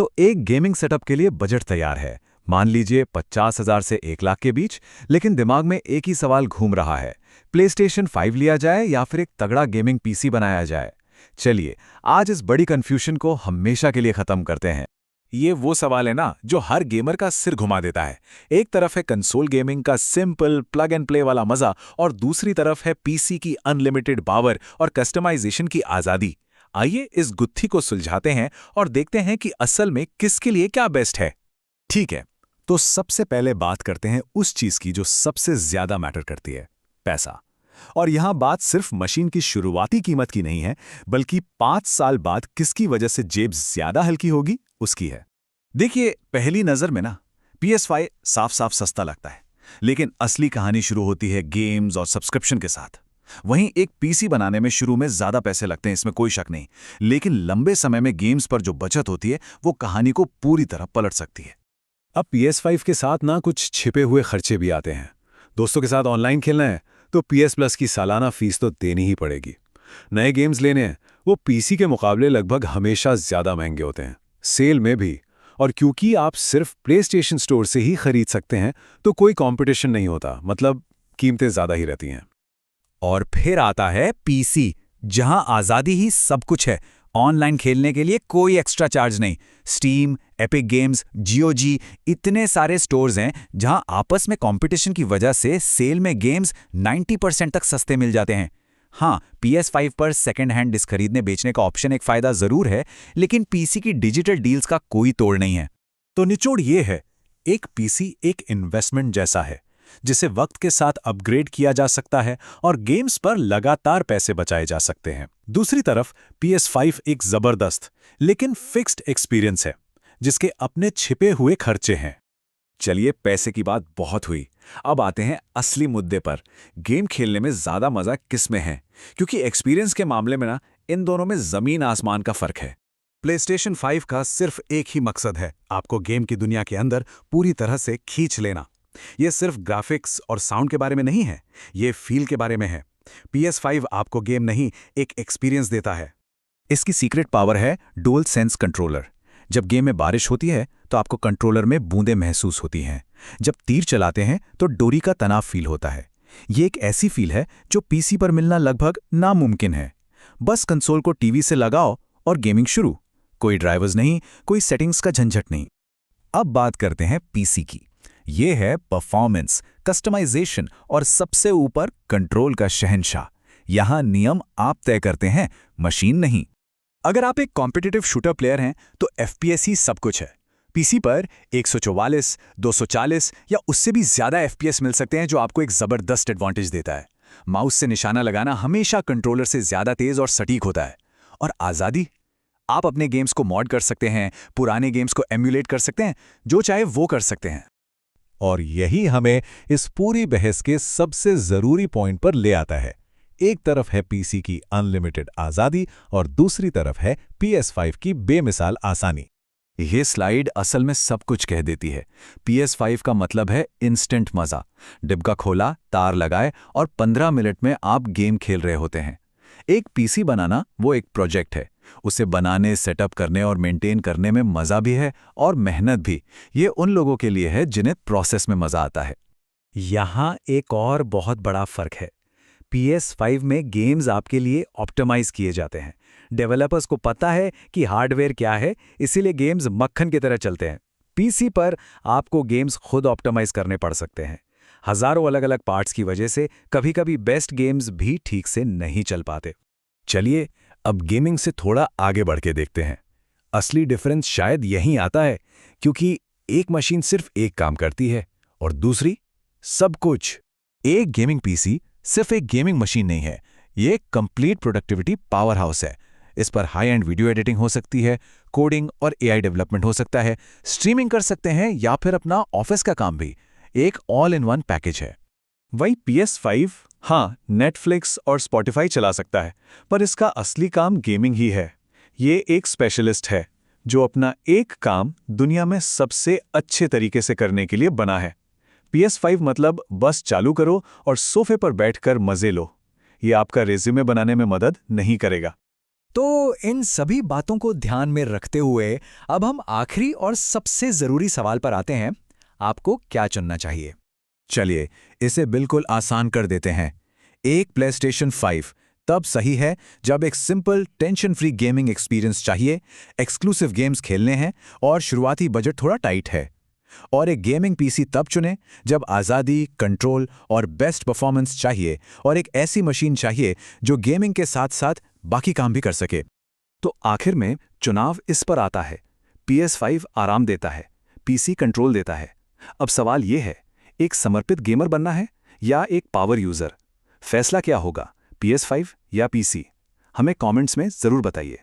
तो एक gaming setup के लिए बजट तैयार है, मान लीजिए 50,000 से 1 लाख के बीच। लेकिन दिमाग में एक ही सवाल घूम रहा है, प्लेस्टेशन 5 लिया जाए या फिर एक तगड़ा गेमिंग पीसी बनाया जाए। चलिए आज इस बड़ी कंफ्यूजन को हमेशा के लिए खत्म करते हैं। ये वो सवाल है ना जो हर गेमर का सिर घुमा देता है। एक तरफ है कंसोल गेमिंग का सिंपल प्लग एंड प्ले वाला मजा, और दूसरी तरफ है पीसी की अनलिमिटेड पावर और कस्टमाइजेशन की आजादी। आइए इस गुत्थी को सुलझाते हैं और देखते हैं कि असल में किसके लिए क्या बेस्ट है। ठीक है, तो सबसे पहले बात करते हैं उस चीज की जो सबसे ज्यादा मैटर करती है, पैसा। और यहां बात सिर्फ मशीन की शुरुआती कीमत की नहीं है, बल्कि 5 साल बाद किसकी वजह से जेब ज्यादा हल्की होगी उसकी है। देखिए, पहली नजर में ना PS5 साफ साफ सस्ता लगता है, लेकिन असली कहानी शुरू होती है गेम्स और सब्सक्रिप्शन के साथ। वहीं एक पीसी बनाने में शुरू में ज्यादा पैसे लगते हैं, इसमें कोई शक नहीं, लेकिन लंबे समय में गेम्स पर जो बचत होती है वो कहानी को पूरी तरह पलट सकती है। अब PS5 के साथ ना कुछ छिपे हुए खर्चे भी आते हैं। दोस्तों के साथ ऑनलाइन खेलना है तो PS Plus की सालाना फीस तो देनी ही पड़ेगी। नए गेम्स लेने हैं, वो पीसी के मुकाबले लगभग हमेशा ज्यादा महंगे होते हैं, सेल में भी। और क्योंकि आप सिर्फ प्लेस्टेशन स्टोर से ही खरीद सकते हैं तो कोई कंपटीशन नहीं होता, मतलब कीमतें ज्यादा ही रहती हैं। और फिर आता है पीसी, जहां आजादी ही सब कुछ है। ऑनलाइन खेलने के लिए कोई एक्स्ट्रा चार्ज नहीं। स्टीम, एपिक गेम्स, GOG, इतने सारे स्टोर्स हैं जहां आपस में कंपटीशन की वजह से सेल में गेम्स 90% तक सस्ते मिल जाते हैं। हाँ, PS5 पर सेकेंड हैंड डिस्क खरीदने बेचने का ऑप्शन एक फायदा जरूर है, लेकिन पीसी की डिजिटल डील्स का कोई तोड़ नहीं है। तो निचोड़ ये है, एक पीसी एक इन्वेस्टमेंट जैसा है, जिसे वक्त के साथ अपग्रेड किया जा सकता है और गेम्स पर लगातार पैसे बचाए जा सकते हैं। दूसरी तरफ PS5 एक जबरदस्त लेकिन फिक्स्ड एक्सपीरियंस है, जिसके अपने छिपे हुए खर्चे हैं। चलिए, पैसे की बात बहुत हुई, अब आते हैं असली मुद्दे पर। गेम खेलने में ज्यादा मजा किस में है? क्योंकि एक्सपीरियंस के मामले में ना इन दोनों में जमीन आसमान का फर्क है। प्लेस्टेशन 5 का सिर्फ एक ही मकसद है, आपको गेम की दुनिया के अंदर पूरी तरह से खींच लेना। ये सिर्फ ग्राफिक्स और साउंड के बारे में नहीं है, ये फील के बारे में है। PS5 आपको गेम नहीं, एक एक्सपीरियंस देता है। इसकी सीक्रेट पावर है डुअल सेंस कंट्रोलर। जब गेम में बारिश होती है तो आपको कंट्रोलर में बूंदें महसूस होती हैं। जब तीर चलाते हैं तो डोरी का तनाव फील होता है। ये एक ऐसी फील है जो पीसी पर मिलना लगभग नामुमकिन है। बस कंसोल को टीवी से लगाओ और गेमिंग शुरू। कोई ड्राइवर्स नहीं, कोई सेटिंग्स का झंझट नहीं। अब बात करते हैं पीसी की। ये है परफॉर्मेंस, कस्टमाइजेशन और सबसे ऊपर कंट्रोल का शहंशाह। यहां नियम आप तय करते हैं, मशीन नहीं। अगर आप एक कॉम्पिटिटिव शूटर प्लेयर हैं तो FPS ही सब कुछ है। पीसी पर 144, 240 या उससे भी ज्यादा FPS मिल सकते हैं, जो आपको एक जबरदस्त एडवांटेज देता है। माउस से निशाना लगाना हमेशा कंट्रोलर से ज्यादा तेज और सटीक होता है। और आजादी, आप अपने गेम्स को मॉड कर सकते हैं, पुराने गेम्स को एम्यूलेट कर सकते हैं, जो चाहे वो कर सकते हैं। और यही हमें इस पूरी बहस के सबसे जरूरी पॉइंट पर ले आता है। एक तरफ है पीसी की अनलिमिटेड आजादी और दूसरी तरफ है PS5 की बेमिसाल आसानी। ये स्लाइड असल में सब कुछ कह देती है। PS5 का मतलब है इंस्टेंट मजा। डिब्बा खोला, तार लगाए और 15 मिनट में आप गेम खेल रहे होते हैं। एक पीसी बनाना वो एक प्रोजेक्ट है। उसे बनाने, सेटअप करने और मेंटेन करने में मजा भी है और मेहनत भी। ये उन लोगों के लिए है जिन्हें प्रोसेस में मजा आता है। यहां एक और बहुत बड़ा फर्क है। PS5 में गेम्स आपके लिए ऑप्टिमाइज किए जाते हैं। डेवलपर्स को पता है कि हार्डवेयर क्या है, इसीलिए गेम्स मक्खन की तरह चलते हैं। पीसी पर आपको गेम्स खुद ऑप्टिमाइज करने पड़ सकते हैं। हजारों अलग अलग पार्ट्स की वजह से कभी-कभी बेस्ट गेम्स भी ठीक से नहीं चल पाते। चलिए, अब गेमिंग से थोड़ा आगे बढ़ के देखते हैं। असली डिफरेंस शायद यहीं आता है, क्योंकि एक मशीन सिर्फ एक काम करती है और दूसरी सब कुछ। एक गेमिंग पीसी सिर्फ एक गेमिंग मशीन नहीं है, ये एक कंप्लीट प्रोडक्टिविटी पावर हाउस है। इस पर हाई एंड वीडियो एडिटिंग हो सकती है, कोडिंग और AI डेवलपमेंट हो सकता है, स्ट्रीमिंग कर सकते हैं या फिर अपना ऑफिस का काम भी। एक ऑल इन वन पैकेज है। वही PS5 हाँ नेटफ्लिक्स और स्पॉटिफाई चला सकता है, पर इसका असली काम गेमिंग ही है। ये एक स्पेशलिस्ट है जो अपना एक काम दुनिया में सबसे अच्छे तरीके से करने के लिए बना है। PS5 मतलब बस चालू करो और सोफे पर बैठकर मजे लो। ये आपका रेज्यूमे बनाने में मदद नहीं करेगा। तो इन सभी बातों को ध्यान में रखते हुए अब हम आखिरी और सबसे ज़रूरी सवाल पर आते हैं, आपको क्या चुनना चाहिए? चलिए इसे बिल्कुल आसान कर देते हैं। एक PlayStation 5 तब सही है जब एक simple tension free gaming experience चाहिए, एक्सक्लूसिव गेम्स खेलने हैं और शुरुआती बजट थोड़ा टाइट है। और एक गेमिंग पीसी तब चुनें जब आज़ादी, कंट्रोल और बेस्ट परफॉर्मेंस चाहिए और एक ऐसी मशीन चाहिए जो गेमिंग के साथ साथ बाकी काम भी कर सके। तो आखिर में चुनाव इस पर आता है। PS5 आराम देता है, PC कंट्रोल देता है। अब सवाल ये है, एक समर्पित गेमर बनना है या एक पावर यूजर? फैसला क्या होगा, PS5 या PC? हमें कमेंट्स में जरूर बताइए।